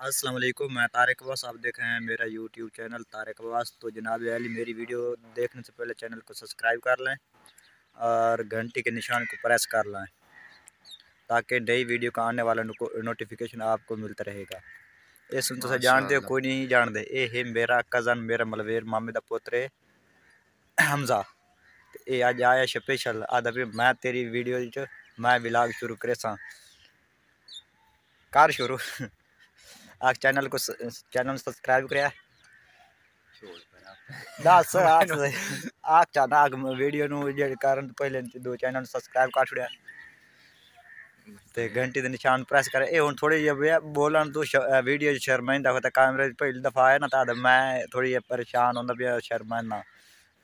अस्सलाम वालेकुम, मैं तारिक अब्बास। आप देख रहे हैं मेरा यूट्यूब चैनल तारिक अब्बास। तो जनाब अली, मेरी वीडियो देखने से पहले चैनल को सब्सक्राइब कर लें और घंटी के निशान को प्रेस कर लें ताकि नई वीडियो का आने वाला नोटिफिकेशन आपको मिलता रहेगा। ये सुन तो जानते हो, कोई नहीं जानते, ये है मेरा कज़न, मेरा मलवेर मामे का पुत्र हमजा। ये अज आया स्पेशल आदा भी मैं तेरी वीडियो मैं व्लॉग शुरू करे कर शुरू आप चैनल सब्सक्राइब कराया दस आग चाहता आग वीडियो कारण पहले दो चैनल सब्सक्राइब कर छुड़िया ते घंटी दे निशान प्रेस करे। ये हुन थोड़ी जी बोलन तू वीडियो शर्मिंदा होता कैमरे पहली दफा आया ना तो मैं थोड़ी परेशान होंदा पिया शर्माना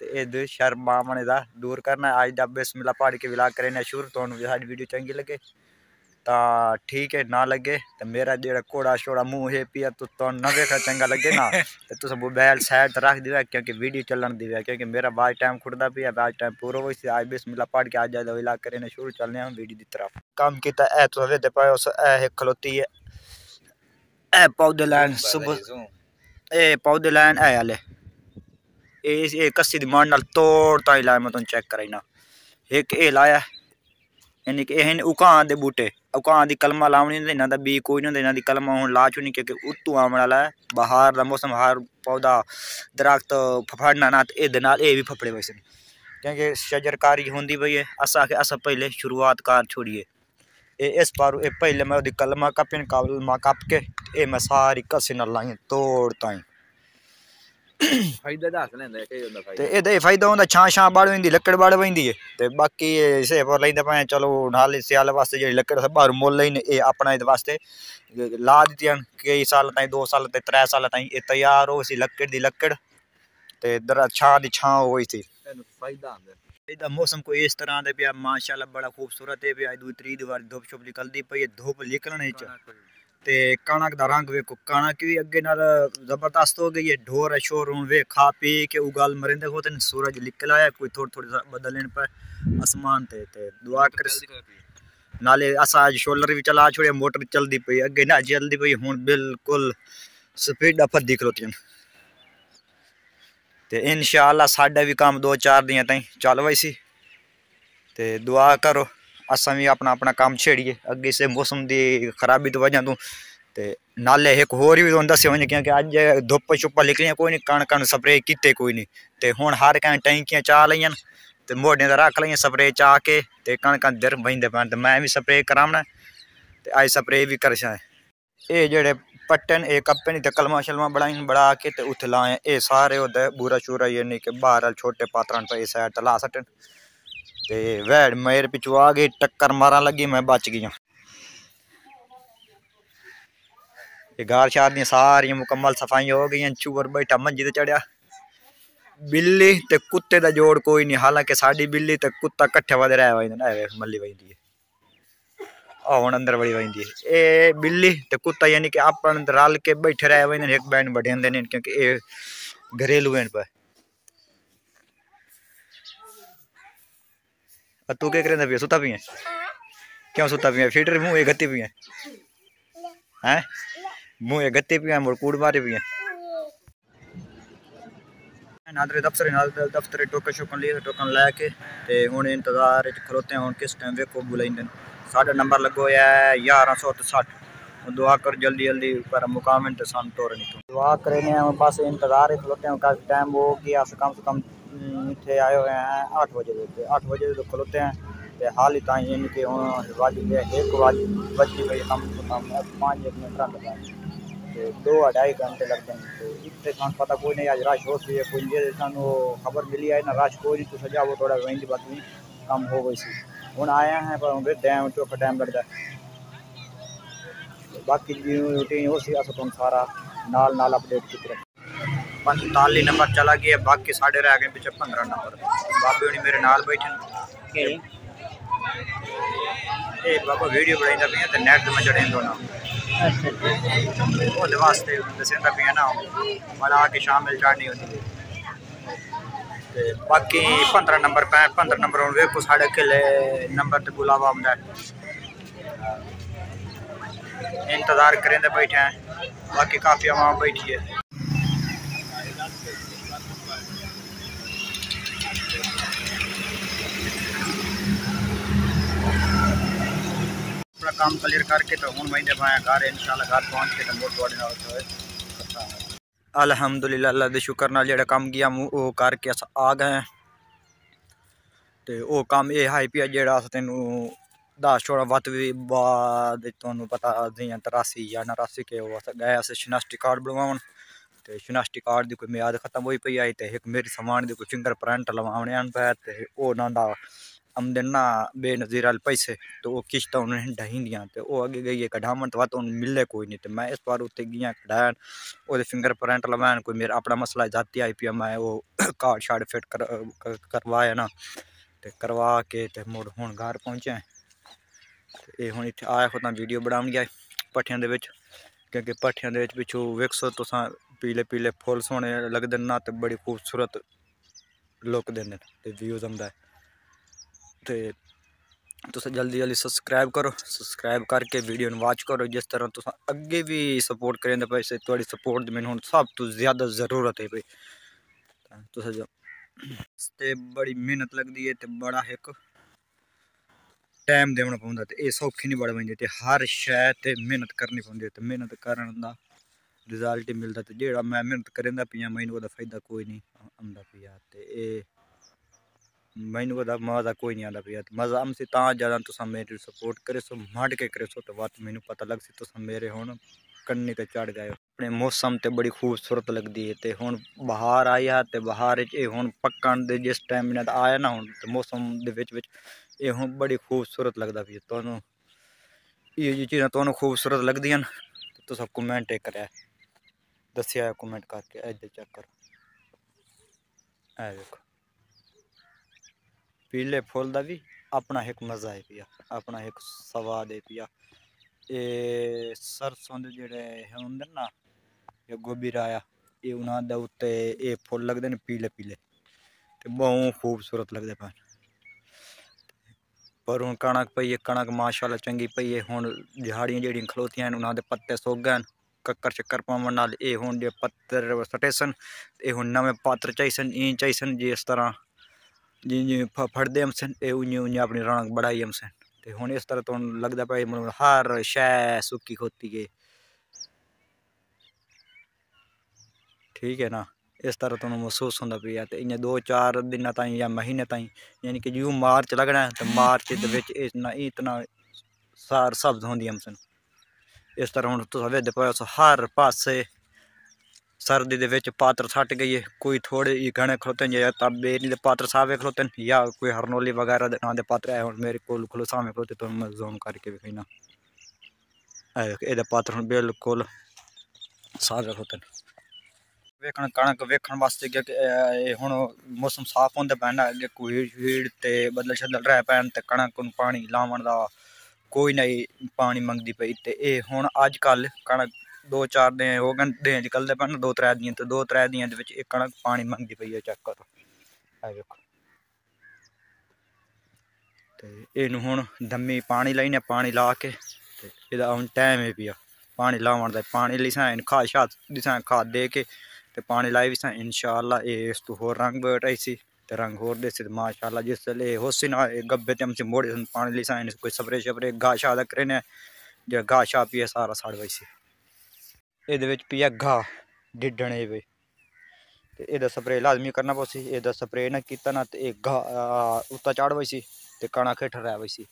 ते ये शर्म मामने दा दूर करना। अज दा बिस्मिल्लाह पढ़ के व्लॉग करने शुरू। तो साडी वीडियो चंगी लगे तो ठीक है, ना लगे तो मेरा जो घोड़ा शोड़ा मुँह है पिया तो ना देखा चंगा लगे ना तो तुम मोबाइल साइड रख दिया क्योंकि वीडियो चलन दिया क्योंकि मेरा बाज टाइम खुड़ता पिया बाज टाइम पूरा हो आज बिस्मिल्लाह पढ़ के आज ज्यादा इलाज करने शुरू चलने हम वीडियो की तरफ काम किया है। तो वे पाए खलोती है ए पौधे लैन सुबह ए पौधे लैन है हाले ये कस्सी दी मान नाल तोड़ ताई लाया मैं तुम चेक कराई ना एक ये लाया यानी कि ये उकां दे बूटे उकां दी कलमा लावनी नहीं इन्हों बी कोई नहीं इन्हों कलमा हूँ ला चुनी क्योंकि उत्तू आने वाला है बहार का मौसम हर पौधा दरख्त फफड़ना ना तो ये भी फफड़े वैसे क्योंकि शजरकारी होंगी पई है अस पहले शुरुआत कार छोड़िए इस बार पहले मैं कलमा कपन कलमा कप के ये मैं सारी कसी न लाई तोड़ ताई फायदा होंगे छां छां बड़ वी लकड़ बड़ वी है बाकी इसे पर लेंदे पाए चलो नाल स्याल वास्ते जी लकड़ बाहर मुल लेने ये अपना ये वास्ते ला दी कई साल ताई 2 साल 3 साल ताई ये तैयार हो सी लकड़ दी लकड़ ते छां दी छां होई थी फायदा मौसम कोई इस तरह दे पिया माशाल्लाह बड़ा खूबसूरत है पिया 2-3 बार धुप छुप निकलती पई धुप निकलने ते कणक का रंग वेखो कणक भी अगे नाल जबरदस्त हो गई है ढोर शोर हूँ वे खा पी के उगाल मरिंदे होते सूरज निकल आया कोई थोड़ी थोड़ी बदलने पर आसमान ते दुआ कर नाले असा अज शोलर भी चला छोड़िया मोटर चलती पई अगे ना चलती पई हूँ बिल्कुल स्पीड फदी खलोती ते इंशाअल्लाह साडा भी काम 2-4 दिन ताई चल वैसी ते दुआ करो असा भी अपना अपना काम छेड़िए अगे से मौसम की खराबी तो वजह तू ते नाले एक होर भी दसे वजे क्योंकि अज धुप छुप्पा निकलियां कोई नहीं कण स्प्रे किते कोई नहीं ते हुण हर कैं टैंकियां चा लियां ते मोढे ते रख लियां स्प्रे चा के ते कणक दर बहिंदे पैन ते मैं भी स्प्रे करावना ते अज स्प्रे भी कर ये जेड़े पट्टन ये कप्पे ते कलमा शलमा बड़ा के ते उत्थे लाए ये सारे होते बूरा शूरा यानी कि बाहर छोटे पात्रन पर साइड ते ला सटन ते वैड़ मेरे पिछू आ गई टक्कर मारा लगी मैं बच गई। ये गार शार दी सारी मुकम्मल सफाई हो गई चूर बैठा मंजी ते चढ़िया बिल्ली ते कुत्ते का जोड़ कोई नहीं हालांकि साड़ी बिल्ली ते कुत्ता कट्ठे वादे रह वही मल्ली वही हुण अंदर बड़ी वही ये बिल्ली ते कुत्ता यानी कि अपन रल के बैठे रह वही एक बैंड बढ़े क्योंकि ये घरेलू हैं पर तू क्या करें पिया सुता पिया क्यों सुता पिया फीटर मुँह ये गत्ती पिया हैं मुँह ये गत्ती पिया मुड़ कूड़ मारे पिया नादरे दफ्तर टोकन शोकन लिए टोकन लैके ते हुण इंतजार खलोते हैं हुण किस टाइम वेखो बुलाइंदे साडा नंबर लगो है 1160 दुआ कर जल्दी जल्दी पर मुकाम ते सान तोड़ नहीं दुआ करें बस इंतजार खलोते हैं काफी टाइम हो गया कम से कम इतने आए हुए हैं 8 बजे तो खलोते हैं तो हाल ही ताई यानी कि एक बजी पे कम से कम 5 मिनट लगते 2-2.5 घंटे लगते हैं तो इतने सान पता कोई नहीं आज रश हो सी कोई जे सानू खबर मिली है ना रश कोई नहीं तो सजा वो थोड़ा वहीं बात नहीं कम हो गई सी हुण आया हैं पर डैम चौका टाइम लगता बाकी रूटीन हो सी तुम सारा नाल नाल अपडेट की तरफ 45 नंबर चला गया बाकी साढ़े रह गए पीछे 15 नंबर बाबे होनी मेरे नाल बैठे बाबा वीडियो बनाई पे तो नैट में चढ़े दोनों वो वास्ते दसेंदा पे ना मला आके शामिल चाड़नी होती है बाकी 15 नंबर पे 15 नंबर हूँ वेखो साढ़े किले नंबर तो बुलावा आंदा इंतज़ार करें बैठे हैं, बाकी काफ़ी आवाम बैठी है। अपना काम क्लियर करके तो हूँ महीने पाए घर इंशाल्लाह घर पहुँच के तो बहुत बड़ी अल्हम्दुलिल्लाह अल्लाह दे शुक्र नाल जेड़ा काम किया वो करके अस आ गए हैं। तो वो काम ये है पिया जेड़ा अस तेनू दस छोड़ा वत भी बाद तुहानू पता जियां 83 या 89 के वो अस गए अस शनाख्ती कार्ड बनवाउण ते शनाख्ती कार्ड दी कोई म्याद खत्म होई पई आई ते एक मेरे समान दी कोई फिंगर प्रिंट लवाने आन पे ते ओ नांदा आमदन ना बेनज़ीर वाले पैसे तो वो किश्त उन्हें ढहींदियां तो वो अगे गई कढ़ावन तो वत मिले कोई नहीं तो मैं इस बार उत्ते गया कढ़ान वो फिंगर प्रिंट लवान कोई मेरा अपना मसला जाती आई पिया मैं वो कार्ड शार्ड फिट करवाया ना ते करवा के ते मुड़ हुण घर पहुंचे ये हुण इत्थे आया खुद वीडियो बनाउण गया भट्ठियां दे विच क्योंकि भट्ठियां दे विच पिछू वेखो तुसां पीले पीले फुल सोहने लगदे ना ते बड़ी खूबसूरत लुक देंदे ते व्यूज़ आंदा ते तुस जल्दी जल्दी सब्सक्राइब करो, सब्सक्राइब करके वीडियो वॉच करो। जिस तरह तुस अगे भी सपोर्ट करेंगे पैसे थोड़ी सपोर्ट दी मैनूं सब तो ज़्यादा ज़रूरत है भाई तुस ते बड़ी मेहनत लगती है ते बड़ा एक टाइम देना पौंदा ते ये सौखी नहीं बड़ा पैंदी ते हर शै ते मेहनत करनी पौंदी ते मेहनत करन दा रिजल्ट ही मिलता ते जेड़ा मैं मेहनत करेंदा पिया मैनूं ओहदा फायदा कोई नहीं आंदा पिया ते मैनूं ओहदा मज़ा कोई नहीं आता पिया मज़ा हमसे तां ज़्यादा तुसां मेरी सपोर्ट करे सो मट के करे सो तो बात मैनूं पता लग सी तुसां मेरे हुण कन्नी ते चढ़ गए अपने मौसम ते बड़ी खूबसूरत लगती है ते हुण बहार आई है ते बहार हुण पक्कण दे जिस टाइम इन्हां दा आया ना हुण ते मौसम दे विच ये हुण बड़ी खूबसूरत लगता पिया तुहानूं ये जी चीज़ां तुहानूं खूबसूरत लगदियां न तुस कमेंट करें दस्सेआ कमेंट करके इधर चेक करो देखो पीले फुल का भी अपना एक मज़ा है पिया अपना एक स्वाद है पिया ये सरसों के जेड़े होंदे ना ये गोभी राया ये उन्होंने दे उत्ते ये फुल लगते हैं पीले पीले तो बहुत खूबसूरत लगते पैन पर हूँ कणक पई है कणक माशाल्लाह चंगी पई है हुण झाड़ियां जेड़ियां खलोतियां उन्होंने पत्ते सुक गए कक्कर चक्कर पावन नाल ये हुण जे पत्तर सटे सन ये हुण नवे पात्र चाहिए ई चाहिए जिस तरह जी जी फटते हम सन उं उं अपनी रौनक बढ़ाई हम सन तो हुण इस तरह तो लगता पाई हर शै सुक्की खोती है ठीक है ना इस तरह तो महसूस होंदा पिया तो इं 2-4 दिन ताईं या महीने ताईं यानी कि जो मार्च लगना है तो मार्च इतना सार सब्ज होंदी हम सन इस तरह हुण तुस वेखदे पे हर पासे सर्दी दे विच पात्र सट गई है कोई थोड़े ही घने खलोते या तब बेरी दे पात्र सावे खलोते या कोई हरनोली वगैरह दे नां दे पात्र है हुण मेरे कोल खलो सामे खलोते तो मैं ज़ूम करके विखाई ना एदे पात्र हुण बिल्कुल सावे खलोते वेखण कणक वेखण वास्ते हुण मौसम साफ होंदे पैन अगे कोई हीड़ ते बदल शदल रह पैन ते कणक नूं पानी लावण दा कोई नहीं पानी मंगदी पई ते हुण अजकल कणक 2-4 दिन हो गए दिन निकलते पैन 2-3 दिन तो 2-3 दिन कणक पानी मंगती पई है चेक करो देखो तो इनू हुण दमी पानी लाइने पानी ला के इहदा हुण टाइम है पिया पानी लावण दा पानी लिसां खाद शाद दिसां खाद दे के ते पानी लाई भी इंशाअल्लाह इस तो होर रंग बैठाई सी ते रंग होर दे माशाअल्लाह जिस होसी ना गब्बे ते हमसे मोड़े पानी लिसां कोई स्प्रे शप्रे घाह शाह करे जो घाह शाह पिया सारा साड़ वैसी ये पिया घाह डिडने पे तो यदा स्प्रे लाजमी करना पौसी यदा स्प्रे ना किया ना तो घाह उत्ता चढ़ वैसी तो कणक हेठ रह वैसी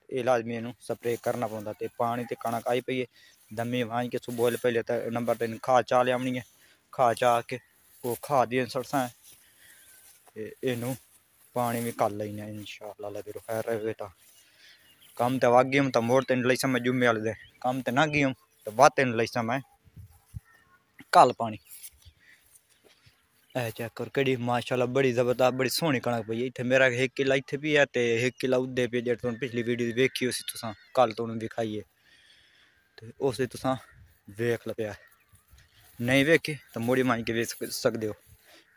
ये लाजमी इनू स्प्रे करना पौंदा ते पानी ते कणक आई पई है दमी वांज के सुबह पहले तो नंबर 3 खाद चा लियावनी है खाद चा के वो खाद दी सड़सा इनू पानी भी कल लेना इंशाअल्लाह लगे खैर रहे तो कम तो वागी हम तो मोड़ तेन लईसा मैं जुम्मे वाले दे कम तो ना गई हम तो वाह तेन लईसा मैं कल पानी चेक कर कड़ी माशाल्लाह बड़ी जबरदस्त बड़ी सोहनी कणक पई इत्थे मेरा 1 किला इत्थे भी है ते 1 किला उदे पे जेह्ड़ी तुहानूं पिछली वीडियो वेखी उसी तुसां कल तुहानूं दिखाइए ते उसी तुसां वेख लैया नहीं वेखे तो मुड़ी मांज के वेख सकते हो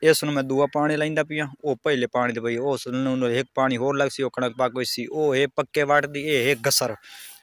इस मैं दूआ पानी लाइंदा पिया वो पहले पानी दे पई उस एक पानी होर लग सी कणक पक सी वो है पक्के वाट दी ये है गसर